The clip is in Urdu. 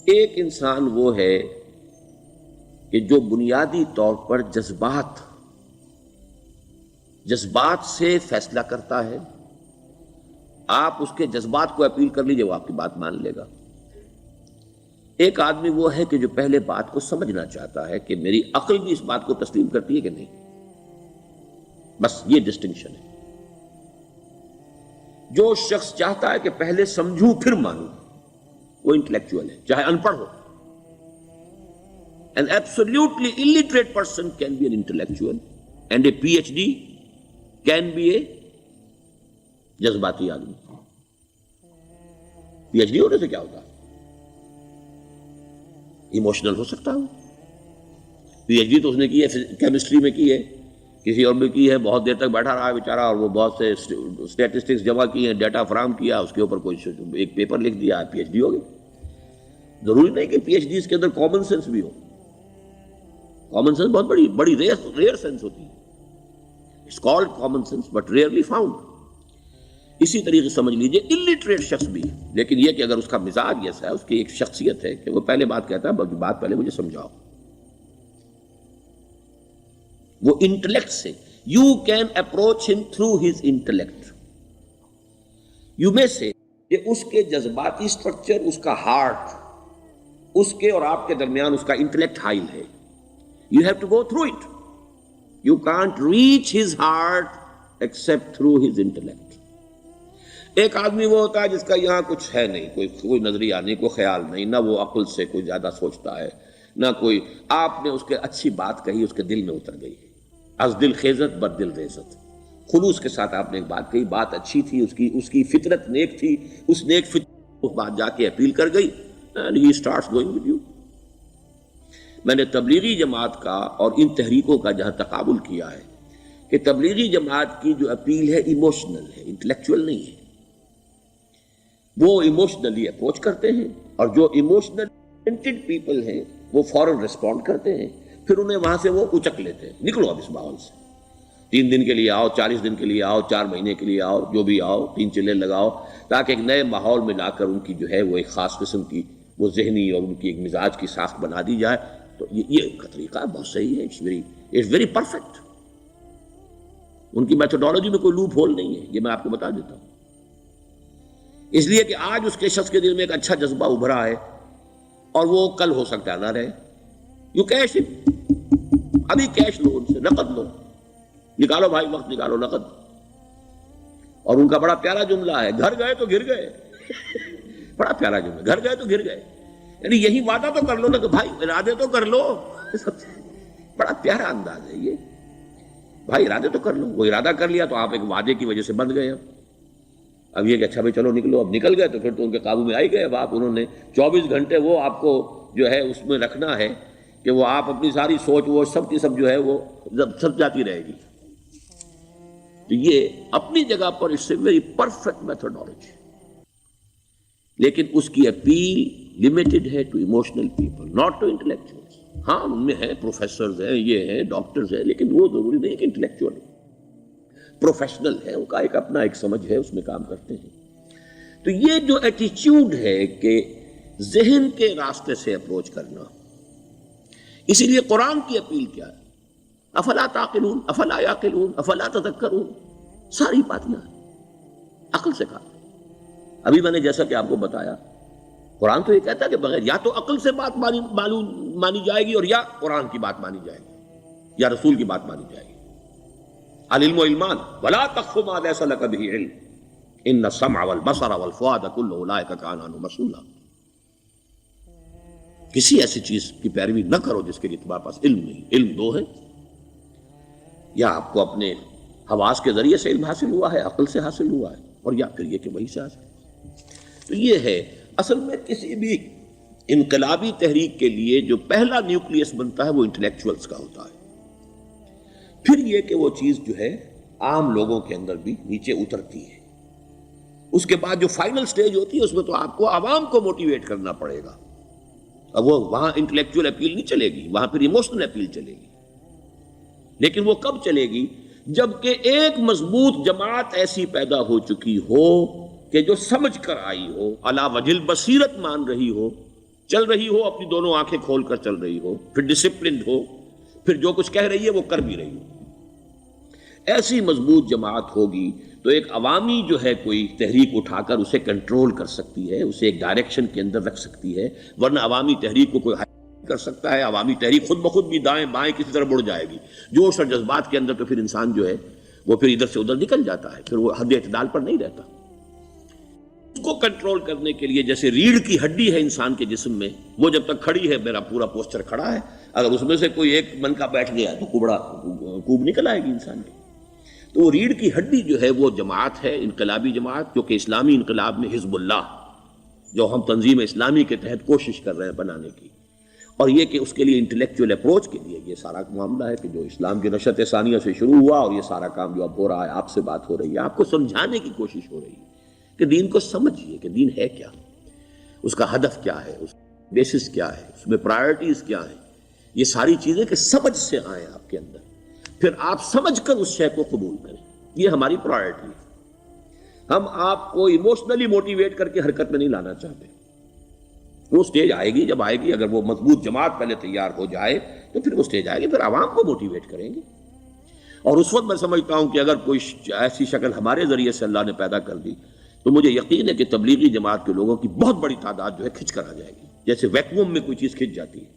ایک انسان وہ ہے کہ جو بنیادی طور پر جذبات سے فیصلہ کرتا ہے. آپ اس کے جذبات کو اپیل کر لیجئے، وہ آپ کی بات مان لے گا. ایک آدمی وہ ہے کہ جو پہلے بات کو سمجھنا چاہتا ہے کہ میری عقل بھی اس بات کو تسلیم کرتی ہے کہ نہیں. بس یہ ڈسٹنکشن ہے. جو شخص چاہتا ہے کہ پہلے سمجھوں پھر مانوں، وہ انٹلیکچوئل ہے، چاہے ان پڑھ ہو. An absolutely illiterate person can be an intellectual and a PhD can be a جذباتی آدمی. پی ایچ ڈی ہونے سے کیا ہوتا ہے؟ ایموشنل ہو سکتا ہوں. پی ایچ ڈی تو اس نے کی ہے کیمسٹری میں کی ہے، کسی اور میں کی ہے، بہت دیر تک بیٹھا رہا ہے بیچارہ، اور وہ بہت سے اسٹیٹسٹکس جمع کی ہیں، ڈیٹا فراہم کیا، اس کے اوپر کوئی ایک پیپر لکھ دیا، پی ایچ ڈی ہو گئی. ضروری نہیں کہ پی ایچ ڈی کے اندر کامن سینس بھی ہو. کامن سینس بہت بڑی ریئر سینس ہوتی ہے. It's called common sense but rarely found. اسی طریقے سمجھ لیجئے الٹریٹ شخص بھی، لیکن یہ کہ اگر اس کا مزاج ایسا ہے، اس کی ایک شخصیت ہے کہ وہ پہلے بات کہتا ہے، بلکہ بات پہلے مجھے سمجھاؤ. وہ انٹلیکٹ سے یو کین اپروچ ہم تھرو ہز انٹلیکٹ. یو میں سے کہ اس کے جذباتی سٹرکچر، اس کا ہارٹ، اس کے اور آپ کے درمیان اس کا انٹلیکٹ حائل ہے. You have to go through it. You can't reach his heart except through his intellect. ایک آدمی وہ ہوتا ہے جس کا یہاں کچھ ہے نہیں، کوئی نظریہ نہیں، کوئی خیال نہیں، نہ وہ عقل سے کوئی زیادہ سوچتا ہے، نہ کوئی. آپ نے اس کے اچھی بات کہی، اس کے دل میں اتر گئی. از دل خیزت بر دل ریزت. خلوص کے ساتھ آپ نے ایک بات کہی، بات اچھی تھی، اس کی فطرت نیک تھی، اس نیک فطرت اس بات جا کے اپیل کر گئی. And he starts going with you. میں نے تبلیغی جماعت کا اور ان تحریکوں کا جہاں تقابل کیا ہے کہ تبلیغی جماعت کی جو اپیل ہے ایموشنل ہے، انٹلیکچوئل نہیں ہے. وہ ایموشنلی اپروچ کرتے ہیں، اور جو ایموشنل پیپل ہیں وہ فوراً ریسپونڈ کرتے ہیں، پھر انہیں وہاں سے وہ اچک لیتے ہیں. نکلو اب اس ماحول سے، 3 دن کے لیے آؤ، 40 دن کے لیے آؤ، 4 مہینے کے لیے آؤ، جو بھی آؤ، 3 چلے لگاؤ، تاکہ ایک نئے ماحول میں لا کر ان کی جو ہے وہ ایک خاص قسم کی وہ ذہنی اور ان کی ایک مزاج کی ساخت بنا دی جائے. تو یہ ان کا طریقہ بہت صحیح ہے. It's very perfect. ان کی میتھڈالوجی میں کوئی لوپ ہول نہیں ہے، یہ میں آپ کو بتا دیتا ہوں. اس لیے کہ آج اس کے شخص کے دل میں ایک اچھا جذبہ ابھرا ہے، اور وہ کل ہو سکتا ہے نہ رہے. یو کیش، ابھی کیش لو، ان سے نقد لو، نکالو بھائی، وقت نکالو، نقد. اور ان کا بڑا پیارا جملہ ہے، گھر گئے تو گر گئے. بڑا پیارا جملہ، گھر گئے تو گر گئے. یعنی یہی وعدہ تو کر لو نا کہ بھائی ارادے تو کر لو. بڑا پیارا انداز ہے یہ، بھائی ارادے تو کر لو. وہ ارادہ کر لیا تو آپ ایک وعدے کی وجہ سے بند گئے. اب یہ کہ اچھا بھائی چلو نکلو، اب نکل گئے تو پھر تو ان کے قابو میں آئی گئے. اب آپ انہوں نے 24 گھنٹے وہ آپ کو جو ہے اس میں رکھنا ہے کہ وہ آپ اپنی ساری سوچ وہ سب کی سب جو ہے وہ سب جاتی رہے گی. تو یہ اپنی جگہ پر it's a very perfect methodology, لیکن اس کی اپیل لمیٹڈ ہے to emotional people, not to intellectuals. ہاں ان میں ہیں پروفیسرز ہیں، یہ ہیں ڈاکٹرز ہیں، لیکن وہ ضروری نہیں کہ انٹلیکچوئل پروفیشنل ہے. ان کا ایک اپنا ایک سمجھ ہے، اس میں کام کرتے ہیں. تو یہ جو ایٹیچیوڈ ہے کہ ذہن کے راستے سے اپروچ کرنا، اسی لیے قرآن کی اپیل کیا ہے؟ افلا تعقلون، افلا یعقلون، افلا تذکرون. ساری باتیں عقل سے کہا. ابھی میں نے جیسا کہ آپ کو بتایا، قرآن تو یہ کہتا ہے کہ بغیر یا تو عقل سے بات مانی جائے گی، اور یا قرآن کی بات مانی جائے گی، یا رسول کی بات مانی جائے گی. العلم علمان ولا تخف ما ليس لك به علم ان السمع والبصر والفؤاد كل اولئك كان عنه مسؤولا. کسی ایسی چیز کی پیروی نہ کرو جس کے لیے تمہارے پاس علم نہیں. علم 2 ہے، یا آپ کو اپنے حواس کے ذریعے سے علم حاصل ہوا ہے، عقل سے حاصل ہوا ہے، اور یا پھر یہ کہ وہی سے حاصل. تو یہ ہے اصل میں کسی بھی انقلابی تحریک کے لیے جو پہلا نیوکلیس بنتا ہے وہ انٹلیکچوئلز کا ہوتا ہے. پھر یہ کہ وہ چیز جو ہے عام لوگوں کے اندر بھی نیچے اترتی ہے. اس کے بعد جو فائنل سٹیج ہوتی ہے اس میں تو آپ کو عوام کو موٹیویٹ کرنا پڑے گا. اب وہ وہاں انٹلیکچوئل اپیل نہیں چلے گی، وہاں پھر ایموشنل اپیل چلے گی. لیکن وہ کب چلے گی؟ جبکہ ایک مضبوط جماعت ایسی پیدا ہو چکی ہو کہ جو سمجھ کر آئی ہو، علی وجہ البصیرت مان رہی ہو چل رہی ہو اپنی دونوں آنکھیں کھول کر چل رہی ہو، پھر ڈسپلنڈ ہو، پھر جو کچھ کہہ رہی ہے وہ کر بھی رہی ہو، ایسی مضبوط جماعت ہوگی تو ایک عوامی جو ہے کوئی تحریک اٹھا کر اسے کنٹرول کر سکتی ہے، اسے ایک ڈائریکشن کے اندر رکھ سکتی ہے، ورنہ عوامی تحریک کو کوئی کر سکتا ہے؟ عوامی تحریک خود بخود بھی دائیں بائیں کسی طرح مڑ جائے گی، جوش اور جذبات کے اندر، تو پھر انسان جو ہے وہ پھر ادھر سے ادھر نکل جاتا ہے، پھر وہ حد اعتدال پر نہیں رہتا۔ اس کو کنٹرول کرنے کے لیے جیسے ریڑھ کی ہڈی ہے انسان کے جسم میں، وہ جب تک کھڑی ہے میرا پورا پوسچر کھڑا ہے، اگر اس میں سے کوئی ایک من کا بیٹھ گیا تو کوب نکل آئے گی انسان کی۔ تو وہ ریڑھ کی ہڈی جو ہے وہ جماعت ہے، انقلابی جماعت، جو کہ اسلامی انقلاب میں حزب اللہ، جو ہم تنظیم اسلامی کے تحت کوشش کر رہے ہیں بنانے کی، اور یہ کہ اس کے لیے انٹلیکچوئل اپروچ کے لیے یہ سارا معاملہ ہے کہ جو اسلام کی نشأت ثانیہ سے شروع ہوا، اور یہ سارا کام جو اب ہو رہا ہے، آپ سے بات ہو رہی ہے، آپ کو سمجھانے کی کوشش ہو رہی ہے کہ دین کو سمجھیے کہ دین ہے کیا، اس کا ہدف کیا ہے، اس کا بیسس کیا ہے، اس میں پرائرٹیز کیا ہیں، یہ ساری چیزیں کہ سمجھ سے آئیں آپ کے اندر، پھر آپ سمجھ کر اس شے کو قبول کریں۔ یہ ہماری پرائرٹی ہے۔ ہم آپ کو ایموشنلی موٹیویٹ کر کے حرکت میں نہیں لانا چاہتے۔ وہ سٹیج آئے گی، جب آئے گی، اگر وہ مضبوط جماعت پہلے تیار ہو جائے تو پھر وہ سٹیج آئے گی، پھر عوام کو موٹیویٹ کریں گے۔ اور اس وقت میں سمجھتا ہوں کہ اگر کوئی ایسی شکل ہمارے ذریعے سے اللہ نے پیدا کر دی تو مجھے یقین ہے کہ تبلیغی جماعت کے لوگوں کی بہت بڑی تعداد جو ہے کھنچ کر آ جائے گی، جیسے ویکیوم میں کوئی چیز کھنچ جاتی ہے۔